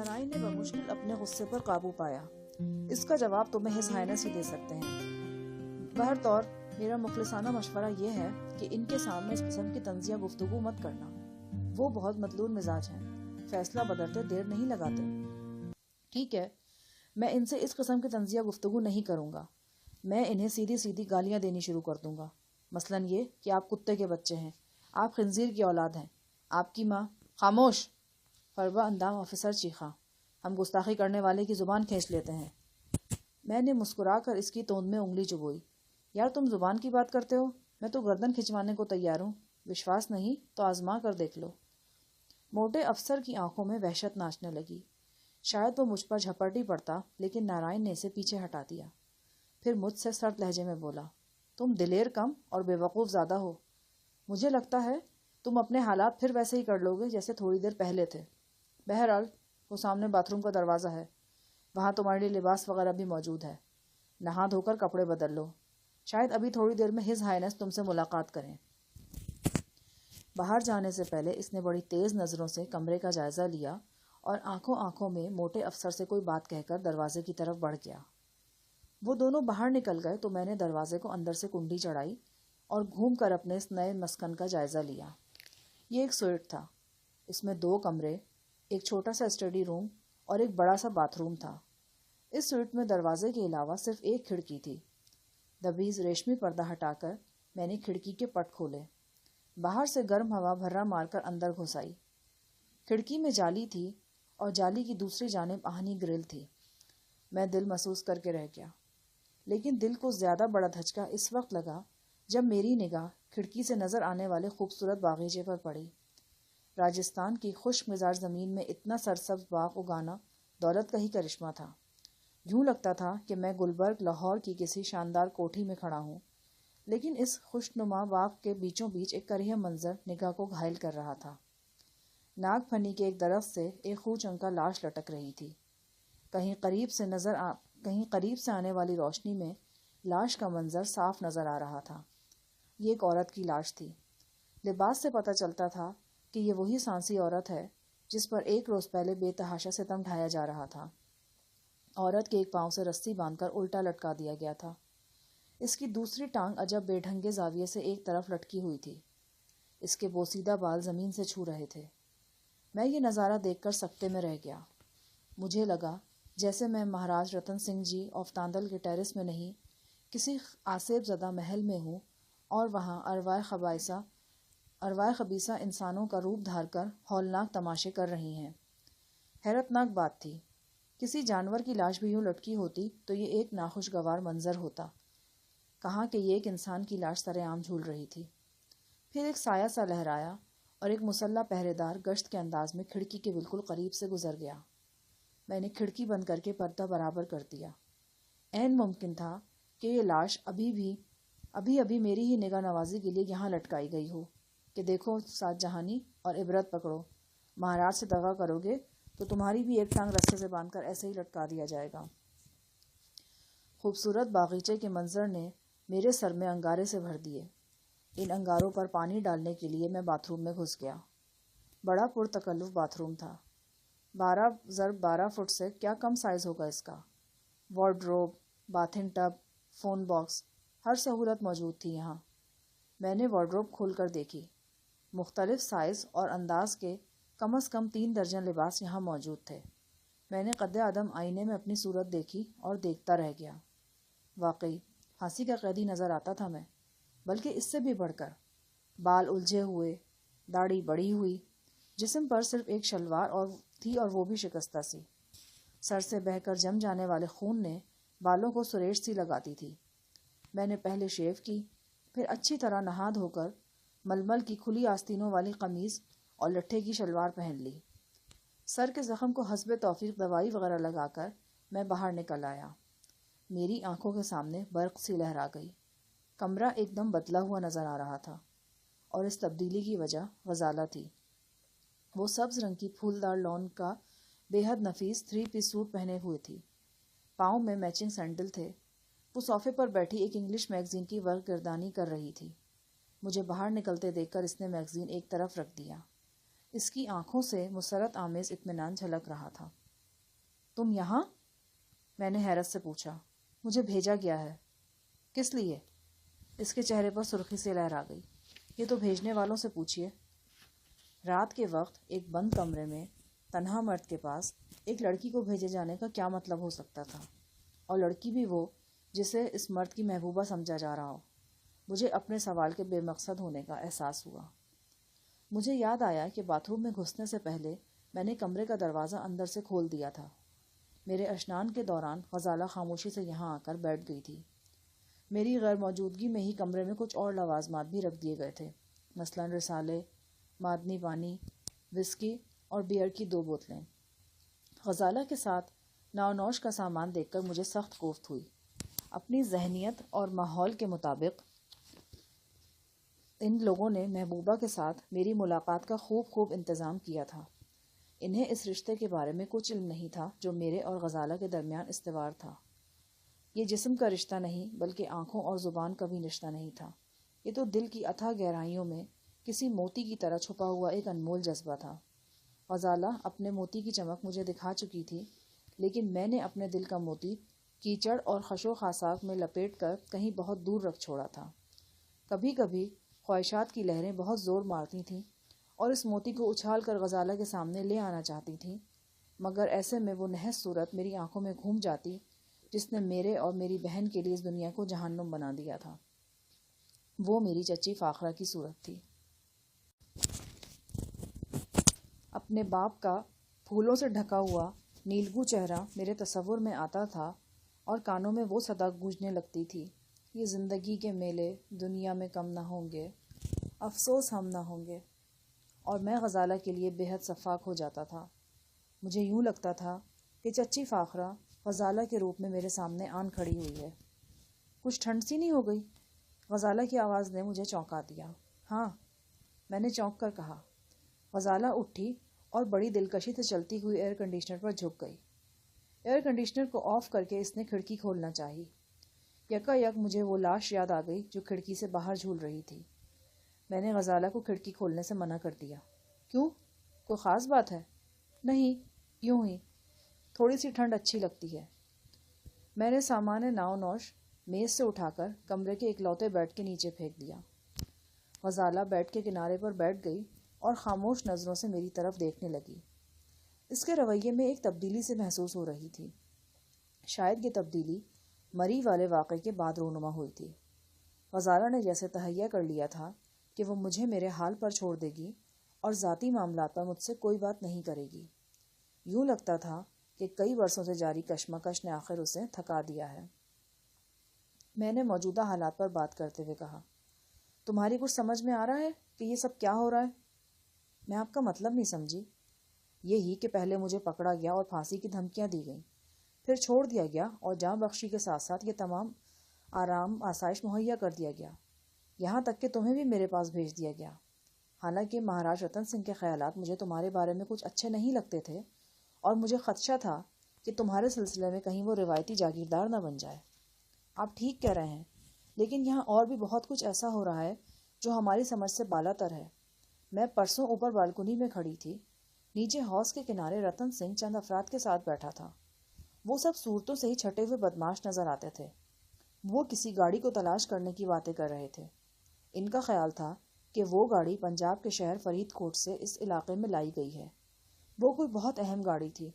نارائن نے بمشکل اپنے غصے پر قابو پایا۔ اس کا جواب تمہیں ہز ہائنس ہی دے سکتے ہیں۔ بہرطور میرا مخلصانہ مشورہ یہ ہے کہ ان کے سامنے اس قسم کی طنزیہ گفتگو مت کرنا۔ وہ بہت مطلون مزاج ہیں، فیصلہ بدلتے دیر نہیں لگاتے۔ ٹھیک ہے، میں ان سے اس قسم کی طنزیہ گفتگو نہیں کروں گا۔ میں انہیں سیدھی سیدھی گالیاں دینی شروع کر دوں گا، مثلاً یہ کہ آپ کتے کے بچے ہیں، آپ خنزیر کی اولاد ہیں، آپ کی ماں۔ خاموش! فربہ اندام آفیسر چیخا۔ ہم گستاخی کرنے والے کی زبان کھینچ لیتے ہیں۔ میں نے مسکرا کر اس کی توند میں انگلی چبوئی۔ یار تم زبان کی بات کرتے ہو، میں تو گردن کھنچوانے کو تیار ہوں۔ وشواس نہیں تو آزما کر دیکھ لو۔ موٹے افسر کی آنکھوں میں وحشت ناچنے لگی۔ شاید وہ مجھ پر جھپٹ ہی پڑتا، لیکن نارائن نے اسے پیچھے ہٹا دیا۔ پھر مجھ سے سرد لہجے میں بولا، تم دلیر کم اور بے وقوف زیادہ ہو۔ مجھے لگتا ہے تم اپنے حالات پھر ویسے ہی کر لو گے جیسے تھوڑی دیر پہلے تھے۔ بہرحال وہ سامنے باتھ روم کا دروازہ ہے، وہاں تمہارے لیے لباس وغیرہ بھی موجود ہے۔ نہا دھو کر کپڑے بدل لو، شاید ابھی تھوڑی دیر میں ہز ہائنس تم سے ملاقات کریں۔ باہر جانے سے پہلے اس نے بڑی تیز نظروں سے کمرے کا جائزہ لیا اور آنکھوں میں موٹے افسر سے کوئی بات کہہ کر دروازے کی طرف بڑھ گیا۔ وہ دونوں باہر نکل گئے تو میں نے دروازے کو اندر سے کنڈی چڑھائی اور گھوم کر اپنے اس نئے مسکن کا جائزہ لیا۔ یہ ایک سویٹ تھا۔ اس میں 2 کمرے، ایک چھوٹا سا اسٹڈی روم اور ایک بڑا سا باتھ روم تھا۔ اس سویٹ میں دروازے کے علاوہ صرف ایک کھڑکی تھی۔ دبیز ریشمی پردہ ہٹا کر میں نے کھڑکی کے پٹ کھولے، باہر سے گرم ہوا بھرا مار کر اندر گھس آئی۔ کھڑکی میں جالی تھی اور جالی کی دوسری جانب آہنی گرل تھی۔ میں دل محسوس کر کے رہ گیا، لیکن دل کو زیادہ بڑا دھچکا اس وقت لگا جب میری نگاہ کھڑکی سے نظر آنے والے خوبصورت باغیچے پر پڑی۔ راجستھان کی خشک مزاج زمین میں اتنا سرسبز باغ اگانا دولت کا ہی کرشمہ تھا۔ یوں لگتا تھا کہ میں گلبرگ لاہور کی کسی شاندار کوٹھی میں کھڑا ہوں، لیکن اس خوشنما باغ کے بیچوں بیچ ایک کریہ منظر نگاہ کو گھائل کر رہا تھا۔ ناگ پھنی کے ایک درخت سے ایک خوچنکا لاش لٹک رہی تھی۔ کہیں قریب سے آنے والی روشنی میں لاش کا منظر صاف نظر آ رہا تھا۔ یہ ایک عورت کی لاش تھی۔ لباس سے پتہ چلتا تھا کہ یہ وہی سانسی عورت ہے جس پر 1 روز پہلے بے تحاشا ستم ڈھایا جا رہا تھا۔ عورت کے ایک پاؤں سے رسی باندھ کر الٹا لٹکا دیا گیا تھا۔ اس کی دوسری ٹانگ عجب بے ڈھنگے زاویے سے ایک طرف لٹکی ہوئی تھی۔ اس کے بوسیدہ بال زمین سے چھو رہے تھے۔ میں یہ نظارہ دیکھ کر سکتے میں رہ گیا۔ مجھے لگا جیسے میں مہاراج رتن سنگھ جی آف تاندل کے ٹیرس میں نہیں، کسی آسیب زدہ محل میں ہوں اور وہاں ارواح خبیثہ انسانوں کا روپ دھار کر ہولناک تماشے کر رہی ہیں۔ حیرت ناک بات تھی، کسی جانور کی لاش بھی یوں لٹکی ہوتی تو یہ ایک ناخوشگوار منظر ہوتا، کہاں کہ یہ ایک انسان کی لاش سر عام جھول رہی تھی۔ پھر ایک سایہ سا لہرایا اور ایک مسلح پہرے دار گشت کے انداز میں کھڑکی کے بالکل قریب سے گزر گیا۔ میں نے کھڑکی بند کر کے پردہ برابر کر دیا۔ عین ممکن تھا کہ یہ لاش ابھی میری ہی نگاہ نوازی کے لیے یہاں لٹکائی گئی ہو کہ دیکھو سات جہانی اور عبرت پکڑو، مہاراج سے دغا کرو گے تو تمہاری بھی ایک ٹانگ رسے سے باندھ کر ایسے ہی لٹکا دیا جائے گا۔ خوبصورت باغیچے کے منظر نے میرے سر میں انگارے سے بھر دیے۔ ان انگاروں پر پانی ڈالنے کے لیے میں باتھ روم میں گھس گیا۔ بڑا پرتکلف باتھ روم تھا۔ 12x12 فٹ سے کیا کم سائز ہوگا اس کا۔ Wardrobe, bathing tub, phone box, ہر سہولت موجود تھی یہاں۔ میں نے وارڈروب کھول کر دیکھی۔ مختلف سائز اور انداز کے کم از کم 3 درجن لباس یہاں موجود تھے۔ میں نے قد آدم آئینے میں اپنی صورت دیکھی اور دیکھتا رہ گیا۔ واقعی پھانسی کا قیدی نظر آتا تھا میں، بلکہ اس سے بھی بڑھ کر۔ بال الجھے ہوئے، داڑھی بڑھی ہوئی، جسم پر صرف ایک شلوار تھی اور وہ بھی شکستہ سی۔ سر سے بہہ کر جم جانے والے خون نے بالوں کو سریش سی لگاتی تھی۔ میں نے پہلے شیو کی، پھر اچھی طرح نہا دھو کر ململ کی کھلی آستینوں والی قمیض اور لٹھے کی شلوار پہن لی۔ سر کے زخم کو حسب توفیق دوائی وغیرہ لگا کر میں باہر نکل آیا۔ میری آنکھوں کے سامنے برق سی لہرا گئی۔ کمرہ ایک دم بدلا ہوا نظر آ رہا تھا، اور اس تبدیلی کی وجہ غزالہ تھی۔ وہ سبز رنگ کی پھولدار لون کا بے حد نفیس 3 پیس سوٹ پہنے ہوئے تھی، پاؤں میں میچنگ سینڈل تھے۔ وہ صوفے پر بیٹھی ایک انگلش میگزین کی ورق گردانی کر رہی تھی۔ مجھے باہر نکلتے دیکھ کر اس نے میگزین ایک طرف رکھ دیا۔ اس کی آنکھوں سے مسرت آمیز اطمینان جھلک رہا تھا۔ تم یہاں؟ میں نے حیرت سے پوچھا۔ مجھے بھیجا گیا ہے۔ کس لیے؟ اس کے چہرے پر سرخی سے لہر آ گئی۔ یہ تو بھیجنے والوں سے پوچھئے۔ رات کے وقت ایک بند کمرے میں تنہا مرد کے پاس ایک لڑکی کو بھیجے جانے کا کیا مطلب ہو سکتا تھا؟ اور لڑکی بھی وہ جسے اس مرد کی محبوبہ سمجھا جا رہا ہو۔ مجھے اپنے سوال کے بے مقصد ہونے کا احساس ہوا۔ مجھے یاد آیا کہ باتھ روم میں گھسنے سے پہلے میں نے کمرے کا دروازہ اندر سے کھول دیا تھا۔ میرے اشنان کے دوران غزالہ خاموشی سے یہاں آ کر بیٹھ گئی تھی۔ میری غیر موجودگی میں ہی کمرے میں کچھ اور لوازمات بھی رکھ دیے گئے تھے، مثلاً رسالے، معدنی پانی، وسکی اور بیئر کی 2 بوتلیں۔ غزالہ کے ساتھ ناؤ نوش کا سامان دیکھ کر مجھے سخت کوفت ہوئی۔ اپنی ذہنیت اور ماحول کے مطابق ان لوگوں نے محبوبہ کے ساتھ میری ملاقات کا خوب انتظام کیا تھا۔ انہیں اس رشتے کے بارے میں کچھ علم نہیں تھا جو میرے اور غزالہ کے درمیان استوار تھا۔ یہ جسم کا رشتہ نہیں بلکہ آنکھوں اور زبان کا بھی رشتہ نہیں تھا۔ یہ تو دل کی اتھاہ گہرائیوں میں کسی موتی کی طرح چھپا ہوا ایک انمول جذبہ تھا۔ غزالہ اپنے موتی کی چمک مجھے دکھا چکی تھی، لیکن میں نے اپنے دل کا موتی کیچڑ اور خشو خاصاک میں لپیٹ کر کہیں بہت دور رکھ چھوڑا تھا۔ کبھی کبھی خواہشات کی لہریں بہت زور مارتی تھیں اور اس موتی کو اچھال کر غزالہ کے سامنے لے آنا چاہتی تھیں، مگر ایسے میں وہ نحس صورت میری آنکھوں میں گھوم جاتی جس نے میرے اور میری بہن کے لیے اس دنیا کو جہنم بنا دیا تھا۔ وہ میری چچی فاخرہ کی صورت تھی۔ اپنے باپ کا پھولوں سے ڈھکا ہوا نیلگوں چہرہ میرے تصور میں آتا تھا اور کانوں میں وہ صدا گونجنے لگتی تھی، یہ زندگی کے میلے دنیا میں کم نہ ہوں گے، افسوس ہم نہ ہوں گے، اور میں غزالہ کے لیے بے حد شفاق ہو جاتا تھا۔ مجھے یوں لگتا تھا کہ چچی فاخرہ غزالہ کے روپ میں میرے سامنے آن کھڑی ہوئی ہے۔ کچھ ٹھنڈ سی نہیں ہو گئی؟ غزالہ کی آواز نے مجھے چونکا دیا۔ ہاں، میں نے چونک کر کہا۔ غزالہ اٹھی اور بڑی دلکشی سے چلتی ہوئی ایئر کنڈیشنر پر جھک گئی۔ ایئر کنڈیشنر کو آف کر کے اس نے کھڑکی کھولنا چاہی۔ یکا یک مجھے وہ لاش یاد آ گئی جو کھڑکی سے باہر جھول رہی تھی۔ میں نے غزالہ کو کھڑکی کھولنے سے منع کر دیا۔ کیوں؟ کوئی خاص بات ہے؟ نہیں، یوں ہی، تھوڑی سی ٹھنڈ اچھی لگتی ہے۔ میں نے سامان ناؤ نوش میز سے اٹھا کر کمرے کے اکلوتے بیڈ کے نیچے پھینک دیا۔ غزالہ بیڈ کے کنارے پر بیٹھ گئی اور خاموش نظروں سے میری طرف دیکھنے لگی۔ اس کے رویے میں ایک تبدیلی سے محسوس ہو رہی تھی۔ شاید یہ تبدیلی مری والے واقعے کے بعد رونما ہوئی تھی۔ غزالہ نے جیسے تہیہ کر لیا تھا کہ وہ مجھے میرے حال پر چھوڑ دے گی اور ذاتی معاملات پر مجھ سے کوئی بات نہیں کرے گی۔ یوں لگتا تھا کہ کئی برسوں سے جاری کشمکش نے آخر اسے تھکا دیا ہے۔ میں نے موجودہ حالات پر بات کرتے ہوئے کہا، تمہاری کچھ سمجھ میں آ رہا ہے کہ یہ سب کیا ہو رہا ہے؟ میں آپ کا مطلب نہیں سمجھی۔ یہی کہ پہلے مجھے پکڑا گیا اور پھانسی کی دھمکیاں دی گئیں، پھر چھوڑ دیا گیا اور جاں بخشی کے ساتھ ساتھ یہ تمام آرام آسائش مہیا کر دیا گیا، یہاں تک کہ تمہیں بھی میرے پاس بھیج دیا گیا۔ حالانکہ مہاراج رتن سنگھ کے خیالات مجھے تمہارے بارے میں کچھ اچھے نہیں لگتے تھے اور مجھے خدشہ تھا کہ تمہارے سلسلے میں کہیں وہ روایتی جاگیردار نہ بن جائے۔ آپ ٹھیک کہہ رہے ہیں، لیکن یہاں اور بھی بہت کچھ ایسا ہو رہا ہے جو ہماری سمجھ سے بالا تر ہے۔ میں پرسوں اوپر بالکنی میں کھڑی تھی، نیچے حوض کے کنارے رتن سنگھ چند افراد کے ساتھ بیٹھا تھا۔ وہ سب صورتوں سے ہی چھٹے ہوئے بدماش نظر آتے تھے۔ وہ کسی گاڑی کو تلاش کرنے کی باتیں کر رہے تھے۔ ان کا خیال تھا کہ وہ گاڑی پنجاب کے شہر فرید کوٹ سے اس علاقے میں لائی گئی ہے۔ وہ کوئی بہت اہم گاڑی تھی،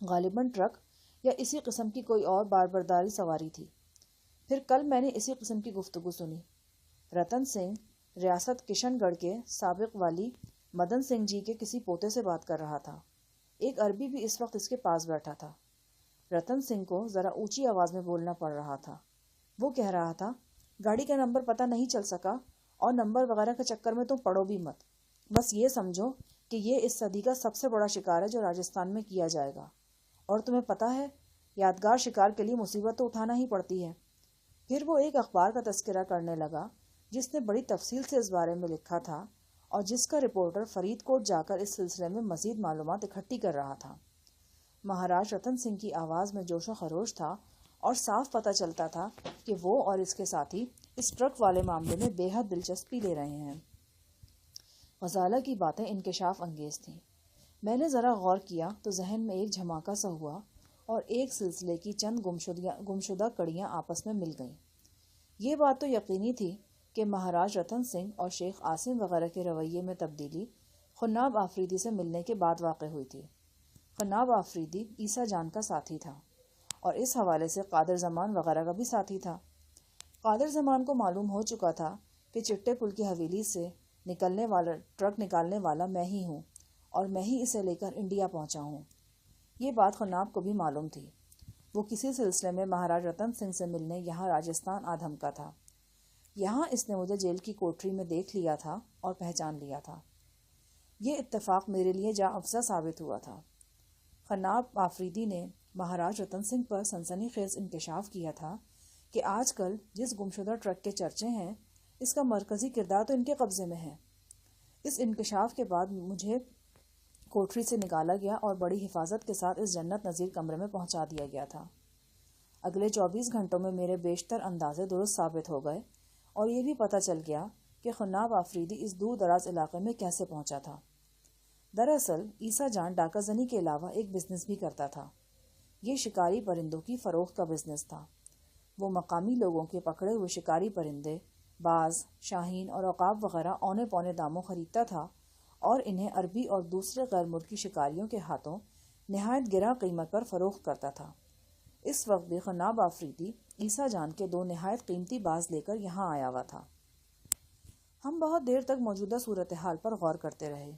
غالباً ٹرک یا اسی قسم کی کوئی اور باربرداری سواری تھی۔ پھر کل میں نے اسی قسم کی گفتگو سنی۔ رتن سنگھ ریاست کشن گڑھ کے سابق والی مدن سنگھ جی کے کسی پوتے سے بات کر رہا تھا۔ ایک عربی بھی اس وقت اس کے پاس بیٹھا تھا۔ رتن سنگھ کو ذرا اونچی آواز میں بولنا پڑ رہا تھا۔ وہ کہہ رہا تھا، گاڑی کا نمبر پتہ نہیں چل سکا اور نمبر وغیرہ کے چکر میں تم پڑو بھی مت۔ بس یہ سمجھو کہ یہ اس صدی کا سب سے بڑا شکار ہے جو راجستھان میں کیا جائے گا، اور تمہیں پتہ ہے یادگار شکار کے لیے مصیبت تو اٹھانا ہی پڑتی ہے۔ پھر وہ ایک اخبار کا تذکرہ کرنے لگا جس نے بڑی تفصیل سے اس بارے میں لکھا تھا اور جس کا رپورٹر فرید کوٹ جا کر اس سلسلے میں مزید معلومات اکٹھی کر رہا تھا۔ مہاراج رتن سنگھ کی آواز میں جوش و خروش تھا اور صاف پتہ چلتا تھا کہ وہ اور اس کے ساتھی اس ٹرک والے معاملے میں بے حد دلچسپی لے رہے ہیں۔ غزالہ کی باتیں انکشاف انگیز تھیں۔ میں نے ذرا غور کیا تو ذہن میں ایک جھماکا سا ہوا اور ایک سلسلے کی چند گمشدہ کڑیاں آپس میں مل گئیں۔ یہ بات تو یقینی تھی کہ مہاراج رتن سنگھ اور شیخ عاصم وغیرہ کے رویے میں تبدیلی خناب آفریدی سے ملنے کے بعد واقع ہوئی تھی۔ خناب آفریدی عیسیٰ جان کا ساتھی تھا اور اس حوالے سے قادر زمان وغیرہ کا بھی ساتھی تھا۔ قادر زمان کو معلوم ہو چکا تھا کہ چٹے پل کی حویلی سے ٹرک نکالنے والا میں ہی ہوں اور میں ہی اسے لے کر انڈیا پہنچا ہوں۔ یہ بات خناب کو بھی معلوم تھی۔ وہ کسی سلسلے میں مہاراج رتن سنگھ سے ملنے یہاں راجستھان آدھم کا تھا۔ یہاں اس نے مجھے جیل کی کوٹری میں دیکھ لیا تھا اور پہچان لیا تھا۔ یہ اتفاق میرے لیے جاں افزا ثابت ہوا تھا۔ خناب آفریدی نے مہاراج رتن سنگھ پر سنسنی خیز انکشاف کیا تھا کہ آج کل جس گمشدہ ٹرک کے چرچے ہیں اس کا مرکزی کردار تو ان کے قبضے میں ہے۔ اس انکشاف کے بعد مجھے کوٹری سے نکالا گیا اور بڑی حفاظت کے ساتھ اس جنت نظیر کمرے میں پہنچا دیا گیا تھا۔ اگلے 24 گھنٹوں میں میرے بیشتر اندازے درست ثابت ہو گئے اور یہ بھی پتہ چل گیا کہ خناب آفریدی اس دور دراز علاقے میں کیسے پہنچا تھا۔ دراصل عیسیٰ جان ڈاکہ زنی کے علاوہ ایک بزنس بھی کرتا تھا۔ یہ شکاری پرندوں کی فروخت کا بزنس تھا۔ وہ مقامی لوگوں کے پکڑے ہوئے شکاری پرندے، باز، شاہین اور عقاب وغیرہ اونے پونے داموں خریدتا تھا اور انہیں عربی اور دوسرے غیر ملکی شکاریوں کے ہاتھوں نہایت گراں قیمت پر فروخت کرتا تھا۔ اس وقت بھی خناب آفریدی عیسیٰ جان کے 2 نہایت قیمتی باز لے کر یہاں آیا ہوا تھا۔ ہم بہت دیر تک موجودہ صورتحال پر غور کرتے رہے۔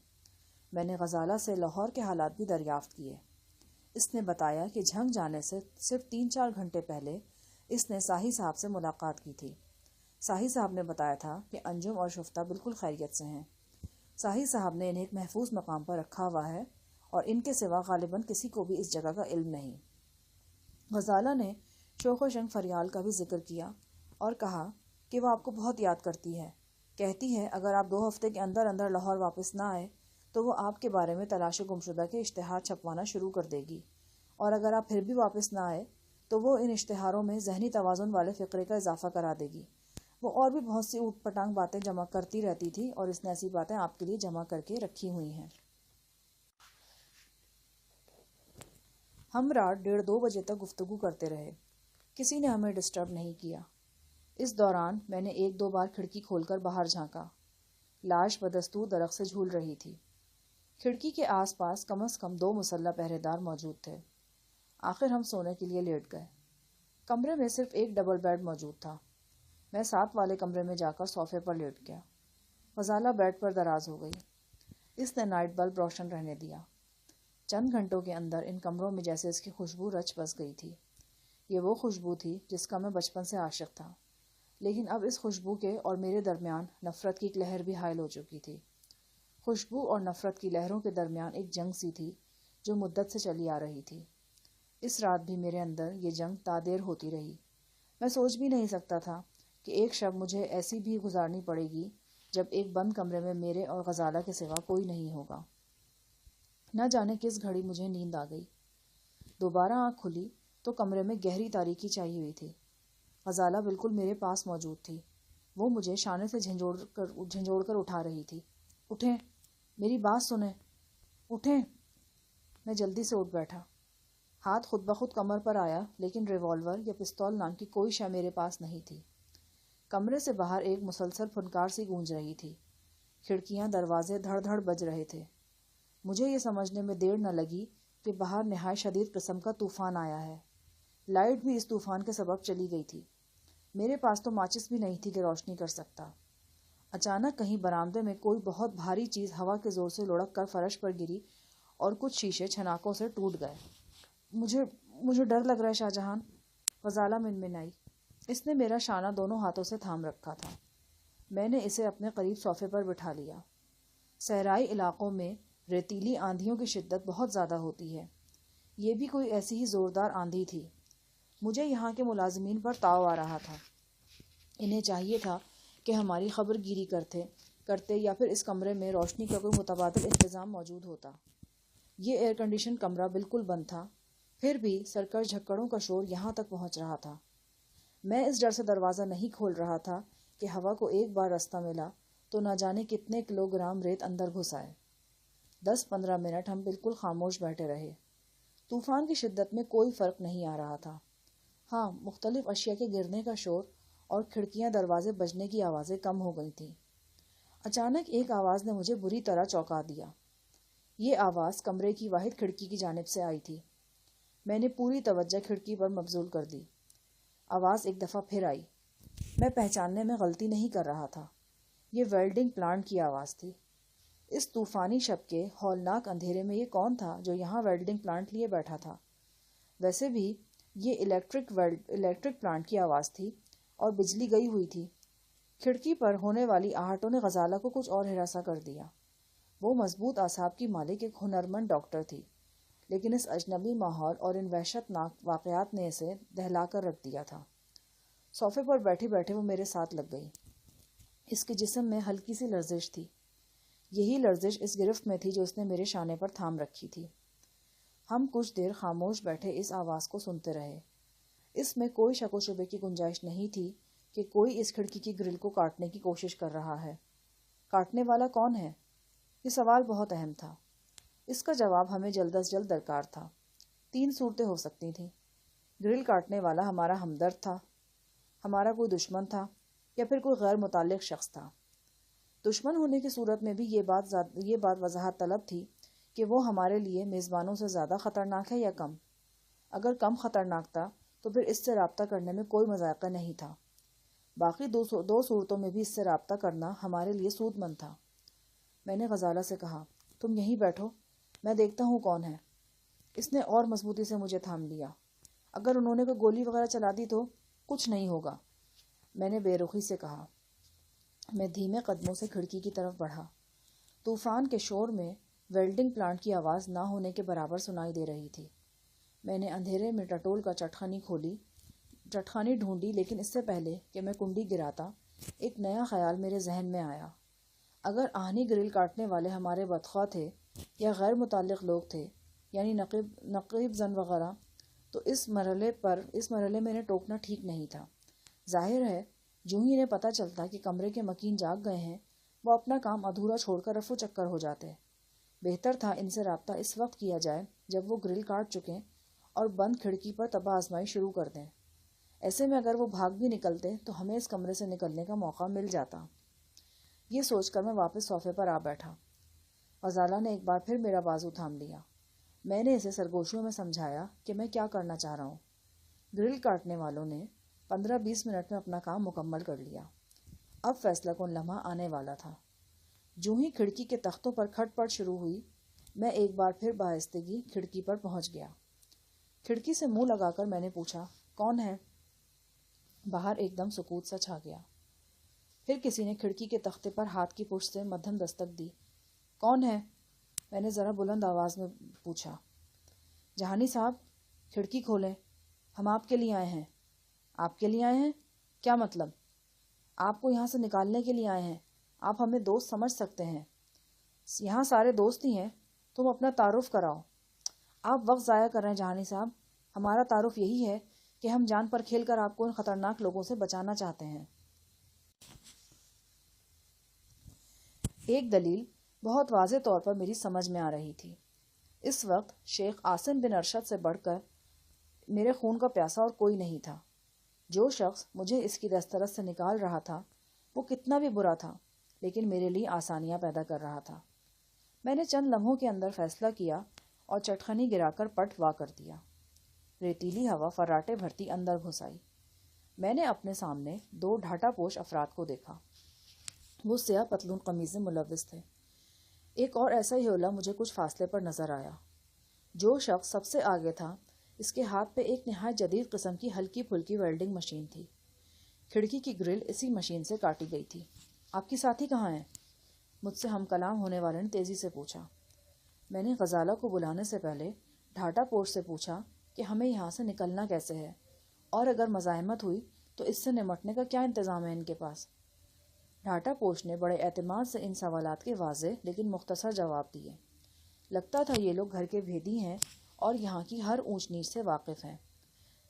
میں نے غزالہ سے لاہور کے حالات بھی دریافت کیے۔ اس نے بتایا کہ جھنگ جانے سے صرف 3-4 گھنٹے پہلے اس نے ساہی صاحب سے ملاقات کی تھی۔ ساہی صاحب نے بتایا تھا کہ انجم اور شفتہ بالکل خیریت سے ہیں۔ ساہی صاحب نے انہیں ایک محفوظ مقام پر رکھا ہوا ہے اور ان کے سوا غالباً کسی کو بھی اس جگہ کا علم نہیں۔ غزالہ نے شوق و شنگ فریال کا بھی ذکر کیا اور کہا کہ وہ آپ کو بہت یاد کرتی ہے۔ کہتی ہے اگر آپ 2 ہفتے کے اندر اندر لاہور واپس نہ آئے تو وہ آپ کے بارے میں تلاش گمشدہ کے اشتہار چھپوانا شروع کر دے گی، اور اگر آپ پھر بھی واپس نہ آئے تو وہ ان اشتہاروں میں ذہنی توازن والے فقرے کا اضافہ کرا دے گی۔ وہ اور بھی بہت سی اوٹ پٹانگ باتیں جمع کرتی رہتی تھی اور اس نے ایسی باتیں آپ کے لیے جمع کر کے رکھی ہوئی ہیں۔ ہم رات 1:30-2 بجے تک گفتگو کرتے رہے۔ کسی نے ہمیں ڈسٹرب نہیں کیا۔ اس دوران میں نے 1-2 بار کھڑکی کھول کر باہر جھانکا۔ لاش بدستور درخت سے جھول رہی تھی۔ کھڑکی کے آس پاس کم از کم 2 مسلح پہرے دار موجود تھے۔ آخر ہم سونے کے لیے لیٹ گئے۔ کمرے میں صرف ایک ڈبل بیڈ موجود تھا۔ میں ساتھ والے کمرے میں جا کر صوفے پر لیٹ گیا۔ غزالہ بیڈ پر دراز ہو گئی۔ اس نے نائٹ بلب روشن رہنے دیا۔ چند گھنٹوں کے اندر ان کمروں میں جیسے اس کی خوشبو رچ بس گئی تھی۔ یہ وہ خوشبو تھی جس کا میں بچپن سے عاشق تھا، لیکن اب اس خوشبو کے اور میرے درمیان نفرت کی ایک لہر بھی حائل ہو چکی تھی۔ خوشبو اور نفرت کی لہروں کے درمیان ایک جنگ سی تھی جو مدت سے چلی آ رہی تھی۔ اس رات بھی میرے اندر یہ جنگ تادیر ہوتی رہی۔ میں سوچ بھی نہیں سکتا تھا کہ ایک شب مجھے ایسی بھی گزارنی پڑے گی جب ایک بند کمرے میں میرے اور غزالہ کے سوا کوئی نہیں ہوگا۔ نہ جانے کس گھڑی مجھے نیند آ گئی۔ دوبارہ آنکھ کھلی تو کمرے میں گہری تاریکی چھائی ہوئی تھی۔ غزالہ بالکل میرے پاس موجود تھی۔ وہ مجھے شانے سے جھنجھوڑ کر اٹھا رہی تھی۔ اٹھیں، میری بات سنیں، اٹھیں۔ میں جلدی سے اٹھ بیٹھا۔ ہاتھ خود بخود کمر پر آیا، لیکن ریوالور یا پستول نام کی کوئی شے میرے پاس نہیں تھی۔ کمرے سے باہر ایک مسلسل پھنکار سی گونج رہی تھی۔ کھڑکیاں دروازے دھڑ دھڑ بج رہے تھے۔ مجھے یہ سمجھنے میں دیر نہ لگی کہ باہر نہایت شدید قسم کا طوفان آیا ہے۔ لائٹ بھی اس طوفان کے سبب چلی گئی تھی۔ میرے پاس تو ماچس بھی نہیں تھی کہ روشنی کر سکتا۔ اچانک کہیں برآمدے میں کوئی بہت بھاری چیز ہوا کے زور سے لڑک کر فرش پر گری اور کچھ شیشے چھناکوں سے ٹوٹ گئے۔ مجھے ڈر لگ رہا ہے شاہ جہان، غزالہ منمنائی۔ اس نے میرا شانہ دونوں ہاتھوں سے تھام رکھا تھا۔ میں نے اسے اپنے قریب صوفے پر بٹھا لیا۔ صحرائی علاقوں میں ریتیلی آندھیوں کی شدت بہت زیادہ ہوتی ہے۔ یہ بھی کوئی ایسی ہی زوردار آندھی تھی۔ مجھے یہاں کے ملازمین پر تاؤ آ رہا تھا۔ انہیں چاہیے تھا کہ ہماری خبر گیری کرتے یا پھر اس کمرے میں روشنی کا کوئی متبادل انتظام موجود ہوتا۔ یہ ایئر کنڈیشن کمرہ بالکل بند تھا، پھر بھی سرکش جھکڑوں کا شور یہاں تک پہنچ رہا تھا۔ میں اس ڈر سے دروازہ نہیں کھول رہا تھا کہ ہوا کو ایک بار رستہ ملا تو نہ جانے کتنے کلوگرام ریت اندر گھس آئے۔ 10-15 منٹ ہم بالکل خاموش بیٹھے رہے۔ طوفان کی شدت میں کوئی فرق نہیں آ رہا تھا۔ ہاں، مختلف اشیاء کے گرنے کا شور اور کھڑکیاں دروازے بجنے کی آوازیں کم ہو گئی تھیں۔ اچانک ایک آواز نے مجھے بری طرح چونکا دیا۔ یہ آواز کمرے کی واحد کھڑکی کی جانب سے آئی تھی۔ میں نے پوری توجہ کھڑکی پر مبذول کر دی۔ آواز ایک دفعہ پھر آئی۔ میں پہچاننے میں غلطی نہیں کر رہا تھا۔ یہ ویلڈنگ پلانٹ کی آواز تھی۔ اس طوفانی شب کے ہولناک اندھیرے میں یہ کون تھا جو یہاں ویلڈنگ پلانٹ لیے بیٹھا تھا؟ ویسے بھی یہ الیکٹرک پلانٹ کی آواز تھی اور بجلی گئی ہوئی تھی۔ کھڑکی پر ہونے والی آہٹوں نے غزالہ کو کچھ اور ہراساں کر دیا۔ وہ مضبوط اعصاب کی مالک ایک ہنرمند ڈاکٹر تھی، لیکن اس اجنبی ماحول اور ان وحشت ناک واقعات نے اسے دہلا کر رکھ دیا تھا۔ صوفے پر بیٹھے بیٹھے وہ میرے ساتھ لگ گئی۔ اس کے جسم میں ہلکی سی لرزش تھی۔ یہی لرزش اس گرفت میں تھی جو اس نے میرے شانے پر تھام رکھی تھی۔ ہم کچھ دیر خاموش بیٹھے اس آواز کو سنتے رہے۔ اس میں کوئی شک و شبے کی گنجائش نہیں تھی کہ کوئی اس کھڑکی کی گرل کو کاٹنے کی کوشش کر رہا ہے۔ کاٹنے والا کون ہے؟ یہ سوال بہت اہم تھا۔ اس کا جواب ہمیں جلد از جلد درکار تھا۔ 3 صورتیں ہو سکتی تھیں۔ گرل کاٹنے والا ہمارا ہمدرد تھا، ہمارا کوئی دشمن تھا، یا پھر کوئی غیر متعلق شخص تھا۔ دشمن ہونے کی صورت میں بھی یہ بات وضاحت طلب تھی کہ وہ ہمارے لیے میزبانوں سے زیادہ خطرناک ہے یا کم۔ اگر کم خطرناک تھا تو پھر اس سے رابطہ کرنے میں کوئی مذائقہ نہیں تھا۔ باقی دو صورتوں میں بھی اس سے رابطہ کرنا ہمارے لیے سود مند تھا۔ میں نے غزالہ سے کہا، تم یہیں بیٹھو، میں دیکھتا ہوں کون ہے۔ اس نے اور مضبوطی سے مجھے تھام لیا۔ اگر انہوں نے کوئی گولی وغیرہ چلا دی تو کچھ نہیں ہوگا، میں نے بے رخی سے کہا۔ میں دھیمے قدموں سے کھڑکی کی طرف بڑھا۔ طوفان کے شور میں ویلڈنگ پلانٹ کی آواز نہ ہونے کے برابر سنائی دے رہی تھی۔ میں نے اندھیرے میں ٹٹول کا چٹخانی ڈھونڈی، لیکن اس سے پہلے کہ میں کنڈی گراتا ایک نیا خیال میرے ذہن میں آیا۔ اگر آہنی گرل کاٹنے والے ہمارے بدخواہ تھے یا غیر متعلق لوگ تھے، یعنی نقیب زن وغیرہ، تو اس مرحلے میں انہیں ٹوکنا ٹھیک نہیں تھا۔ ظاہر ہے جو ہی انہیں پتہ چلتا کہ کمرے کے مکین جاگ گئے ہیں، وہ اپنا کام ادھورا چھوڑ کر رفو چکر ہو جاتے۔ بہتر تھا ان سے رابطہ اس وقت کیا جائے جب وہ گرل کاٹ چکیں اور بند کھڑکی پر تباہ آزمائی شروع کر دیں۔ ایسے میں اگر وہ بھاگ بھی نکلتے تو ہمیں اس کمرے سے نکلنے کا موقع مل جاتا۔ یہ سوچ کر میں واپس صوفے پر آ بیٹھا۔ غزالہ نے ایک بار پھر میرا بازو تھام لیا۔ میں نے اسے سرگوشیوں میں سمجھایا کہ میں کیا کرنا چاہ رہا ہوں۔ گرل کاٹنے والوں نے 15-20 منٹ میں اپنا کام مکمل کر لیا۔ اب فیصلہ کن لمحہ آنے والا تھا۔ جو ہی کھڑکی کے تختوں پر کھٹ پٹ شروع ہوئی، میں ایک بار پھر بآہستگی کھڑکی پر پہنچ گیا۔ کھڑکی سے منہ لگا کر میں نے پوچھا، کون ہے؟ باہر ایک دم سکوت سا چھا گیا۔ پھر کسی نے کھڑکی کے تختے پر ہاتھ کی پشت سے مدھم دستک دی۔ کون ہے؟ میں نے ذرا بلند آواز میں پوچھا۔ جہانی صاحب، کھڑکی کھولیں، ہم آپ کے لیے آئے ہیں۔ آپ کے لیے آئے ہیں؟ کیا مطلب؟ آپ کو یہاں سے نکالنے کے لیے آئے ہیں۔ آپ ہمیں دوست سمجھ سکتے ہیں، یہاں سارے دوست ہی ہیں۔ تم اپنا تعارف کراؤ۔ آپ وقت ضائع کر رہے ہیں جہانی صاحب۔ ہمارا تعارف یہی ہے کہ ہم جان پر کھیل کر آپ کو ان خطرناک لوگوں سے بچانا چاہتے ہیں۔ ایک دلیل بہت واضح طور پر میری سمجھ میں آ رہی تھی۔ اس وقت شیخ عاصم بن ارشد سے بڑھ کر میرے خون کا پیاسا اور کوئی نہیں تھا۔ جو شخص مجھے اس کی دسترس سے نکال رہا تھا وہ کتنا بھی برا تھا، لیکن میرے لیے آسانیاں پیدا کر رہا تھا۔ میں نے چند لمحوں کے اندر فیصلہ کیا اور چٹخنی گرا کر پٹ وا کر دیا۔ ریتیلی ہوا فراٹے بھرتی اندر گھس آئی۔ میں نے اپنے سامنے 2 ڈھاٹا پوش افراد کو دیکھا۔ وہ سیاہ پتلون قمیض میں ملوث تھے۔ ایک اور ایسا ہی حوالہ مجھے کچھ فاصلے پر نظر آیا۔ جو شخص سب سے آگے تھا، اس کے ہاتھ پہ ایک نہایت جدید قسم کی ہلکی پھلکی ویلڈنگ مشین تھی۔ کھڑکی کی گرل اسی مشین سے کاٹی گئی تھی۔ آپ کی ساتھی کہاں ہیں؟ مجھ سے ہم کلام ہونے والے نے تیزی سے پوچھا۔ میں نے غزالہ کو بلانے سے پہلے ڈھاٹا پوش سے پوچھا کہ ہمیں یہاں سے نکلنا کیسے ہے، اور اگر مزاحمت ہوئی تو اس سے نمٹنے کا کیا انتظام ہے ان کے پاس۔ ڈھاٹا پوش نے بڑے اعتماد سے ان سوالات کے واضح لیکن مختصر جواب دیے۔ لگتا تھا یہ لوگ گھر کے بھیدی ہیں اور یہاں کی ہر اونچ نیچ سے واقف ہیں۔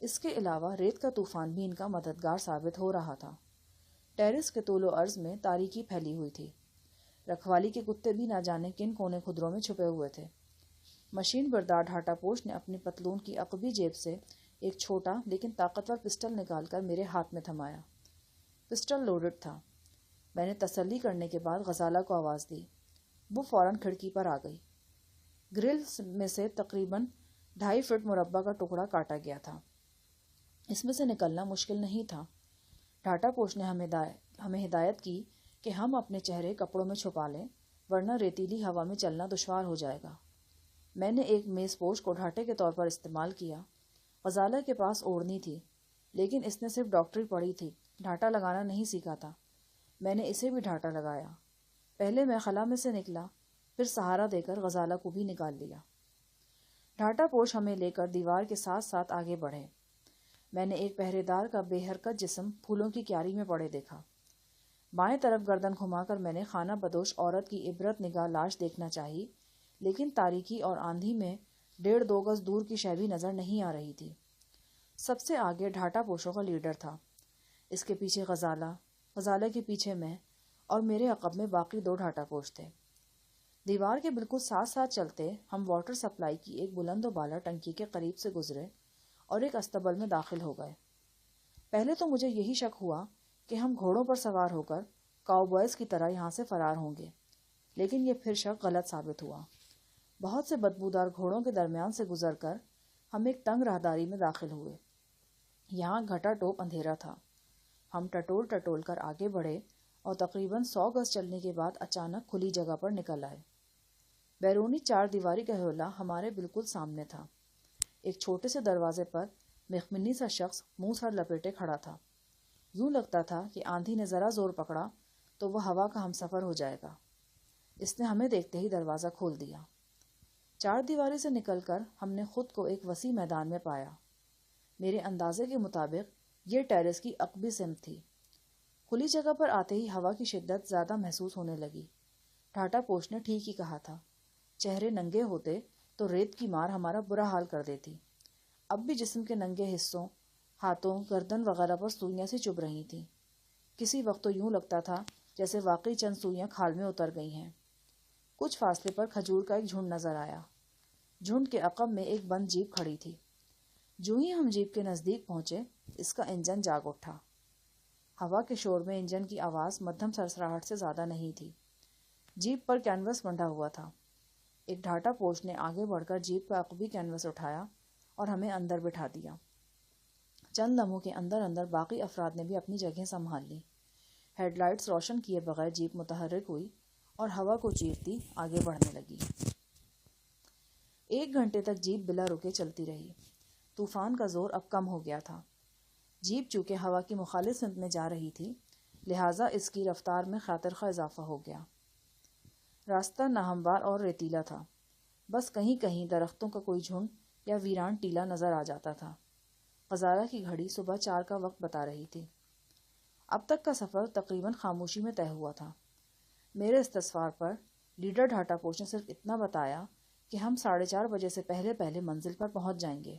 اس کے علاوہ ریت کا طوفان بھی ان کا مددگار ثابت ہو رہا تھا۔ ٹیرس کے طول و عرض میں تاریکی پھیلی ہوئی تھی۔ رکھوالی کے کتے بھی نہ جانے کن کونے خدروں میں چھپے ہوئے تھے۔ مشین بردار ڈھاٹا پوش نے اپنی پتلون کی عقبی جیب سے ایک چھوٹا لیکن طاقتور پسٹل نکال کر میرے ہاتھ میں تھمایا۔ پسٹل لوڈڈ تھا۔ میں نے تسلی کرنے کے بعد غزالہ کو آواز دی۔ وہ فوراً کھڑکی پر آ گئی۔ گرل میں سے تقریباً 2.5 فٹ مربع کا ٹکڑا کاٹا گیا تھا۔ اس میں سے نکلنا مشکل نہیں تھا۔ ڈھاٹا پوش نے ہمیں ہدایت کی کہ ہم اپنے چہرے کپڑوں میں چھپا لیں، ورنہ ریتیلی ہوا میں چلنا دشوار ہو جائے گا۔ میں نے ایک میز پوش کو ڈھاٹے کے طور پر استعمال کیا۔ غزالہ کے پاس اوڑھنی تھی، لیکن اس نے صرف ڈاکٹری پڑھی تھی، ڈھاٹا لگانا نہیں سیکھا تھا۔ میں نے اسے بھی ڈھاٹا لگایا۔ پہلے میں خلا میں سے نکلا، پھر سہارا دے کر غزالہ کو بھی نکال لیا۔ ڈھاٹا پوش ہمیں لے کر دیوار کے ساتھ ساتھ آگے بڑھے۔ میں نے ایک پہرے دار کا بے حرکت جسم پھولوں کی کیاری میں پڑے دیکھا۔ بائیں طرف گردن گھما کر میں نے خانہ بدوش عورت کی عبرت نگاہ لاش دیکھنا چاہی، لیکن تاریکی اور آندھی میں 1.5-2 گز دور کی شے بھی نظر نہیں آ رہی تھی۔ سب سے آگے ڈھاٹا پوشوں کا لیڈر تھا، اس کے پیچھے غزالہ کے پیچھے میں، اور میرے عقب میں باقی 2 ڈھاٹا پوش تھے۔ دیوار کے بالکل ساتھ ساتھ چلتے ہم واٹر سپلائی کی ایک بلند و بالا ٹنکی کے قریب سے گزرے اور ایک استبل میں داخل ہو گئے۔ پہلے تو مجھے یہی شک ہوا کہ ہم گھوڑوں پر سوار ہو کر کاؤ بوائز کی طرح یہاں سے فرار ہوں گے، لیکن یہ پھر شک غلط ثابت ہوا۔ بہت سے بدبودار گھوڑوں کے درمیان سے گزر کر ہم ایک تنگ راہداری میں داخل ہوئے۔ یہاں گھٹا ٹوپ اندھیرا تھا۔ ہم ٹٹول کر آگے بڑھے اور تقریباً 100 گز چلنے کے بعد اچانک کھلی جگہ پر نکل آئے۔ بیرونی 4 دیواری کا حولہ ہمارے بالکل سامنے تھا۔ ایک چھوٹے سے دروازے پر مخمنی سا شخص منہ سر لپیٹے کھڑا تھا۔ یوں لگتا تھا کہ آندھی نے ذرا زور پکڑا تو وہ ہوا کا ہمسفر ہو جائے گا۔ اس نے ہمیں دیکھتے ہی دروازہ کھول دیا۔ 4 دیواری سے نکل کر ہم نے خود کو ایک وسیع میدان میں پایا۔ میرے اندازے کے مطابق یہ ٹیرس کی عقبی سمت تھی۔ کھلی جگہ پر آتے ہی ہوا کی شدت زیادہ محسوس ہونے لگی۔ ڈھاٹا پوش نے ٹھیک ہی کہا تھا، چہرے ننگے ہوتے تو ریت کی مار ہمارا برا حال کر دیتی۔ اب بھی جسم کے ننگے حصوں، ہاتھوں، گردن وغیرہ پر سوئیاں سی چبھ رہی تھیں۔ کسی وقت تو یوں لگتا تھا جیسے واقعی چند سوئیاں کھال میں اتر گئی ہیں۔ کچھ فاصلے پر کھجور کا ایک جھنڈ نظر آیا۔ جھنڈ کے عقب میں ایک بند جیپ کھڑی تھی۔ جو ہی ہم جیپ کے نزدیک پہنچے، اس کا انجن جاگ اٹھا۔ ہوا کے شور میں انجن کی آواز مدھم سرسراہٹ سے زیادہ نہیں تھی۔ جیپ پر کینوس بندھا ہوا تھا۔ ایک ڈھاٹا پوش نے آگے بڑھ کر جیپ کا عقبی کینوس اٹھایا اور ہمیں اندر بٹھا دیا۔ چند لمحوں کے اندر اندر باقی افراد نے بھی اپنی جگہیں سنبھال لی۔ ہیڈ لائٹس روشن کیے بغیر جیپ متحرک ہوئی اور ہوا کو چیرتی آگے بڑھنے لگی۔ 1 گھنٹے تک جیپ بلا رکے چلتی رہی۔ طوفان کا زور اب کم ہو گیا تھا۔ جیپ چونکہ ہوا کی مخالف سمت میں جا رہی تھی، لہٰذا اس کی رفتار میں خاطر خواہ اضافہ ہو گیا۔ راستہ ناہموار اور ریتیلا تھا۔ بس کہیں کہیں درختوں کا کوئی جھنڈ یا ویران ٹیلا نظر آ جاتا تھا۔ غزالہ کی گھڑی صبح 4 کا وقت بتا رہی تھی۔ اب تک کا سفر تقریباً خاموشی میں طے ہوا تھا۔ میرے استفسار پر لیڈر ڈھاٹا پوش نے صرف اتنا بتایا کہ ہم 4:30 بجے سے پہلے منزل پر پہنچ جائیں گے۔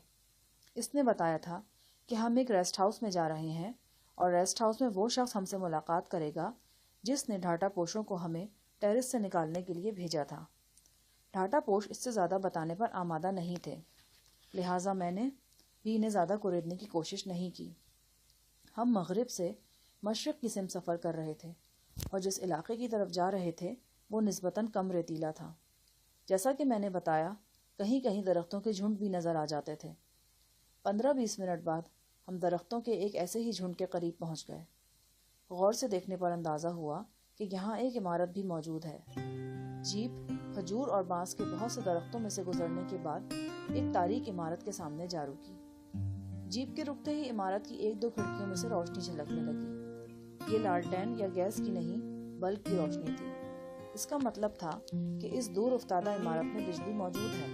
اس نے بتایا تھا کہ ہم ایک ریسٹ ہاؤس میں جا رہے ہیں اور ریسٹ ہاؤس میں وہ شخص ہم سے ملاقات کرے گا جس نے ڈھاٹا پوشوں کو ہمیں ٹیرس سے نکالنے کے لیے بھیجا تھا۔ ڈھاٹا پوش اس سے زیادہ بتانے پر آمادہ نہیں تھے، لہٰذا میں نے بھی انہیں زیادہ کوریدنے کی کوشش نہیں کی۔ ہم مغرب سے مشرق کی سمت سفر کر رہے تھے اور جس علاقے کی طرف جا رہے تھے وہ نسبتاً کم ریتیلا تھا۔ جیسا کہ میں نے بتایا، کہیں کہیں درختوں کے جھنڈ بھی نظر آ جاتے تھے۔ 15-20 منٹ بعد ہم درختوں کے ایک ایسے ہی جھنڈ کے قریب پہنچ گئے۔ غور سے دیکھنے پر اندازہ ہوا کہ یہاں ایک عمارت بھی موجود ہے۔ جیپ کھجور اور بانس کے بہت سے درختوں میں سے گزرنے کے بعد ایک تاریک عمارت کے سامنے جا رکی۔ جیپ کے رکتے ہی عمارت کی 1-2 کھڑکیوں میں سے روشنی جھلکنے لگی۔ یہ لالٹین یا گیس کی نہیں، بلب کی روشنی تھی۔ اس کا مطلب تھا کہ اس دور افتادہ عمارت میں بجلی موجود ہے۔